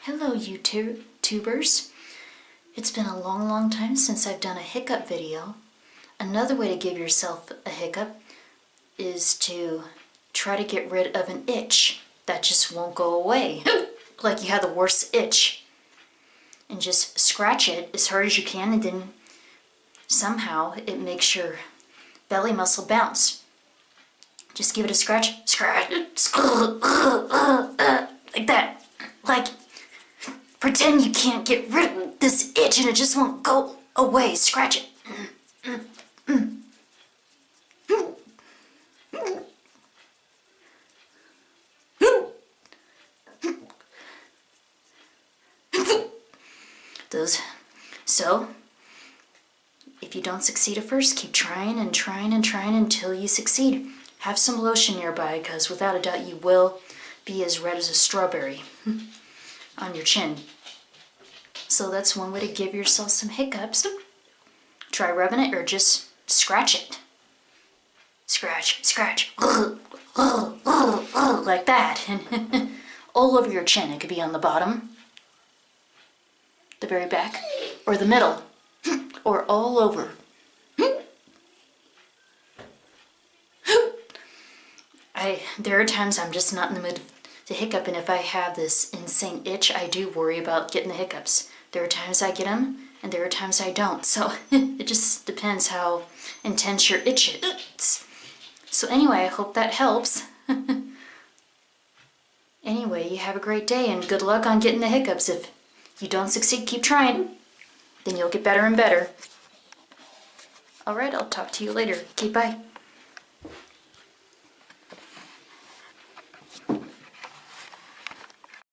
Hello YouTubers. It's been a long time since I've done a hiccup video. Another way to give yourself a hiccup is to try to get rid of an itch that just won't go away. Like you have the worst itch. And just scratch it as hard as you can, and then somehow it makes your belly muscle bounce. Just give it a scratch. Scratch. Like that. Like, pretend you can't get rid of this itch and it just won't go away. Scratch it. So, if you don't succeed at first, keep trying and trying and trying until you succeed. Have some lotion nearby, because without a doubt you will be as red as a strawberry on your chin. So that's one way to give yourself some hiccups. Try rubbing it or just scratch it. Scratch, scratch, like that. And all over your chin. It could be on the bottom, the very back, or the middle, or all over. There are times I'm just not in the mood to hiccup, and if I have this insane itch, I do worry about getting the hiccups. There are times I get them, and there are times I don't. So it just depends how intense your itch is. So anyway, I hope that helps. Anyway, you have a great day, and good luck on getting the hiccups. If you don't succeed, keep trying. Then you'll get better and better. Alright, I'll talk to you later. Okay, bye.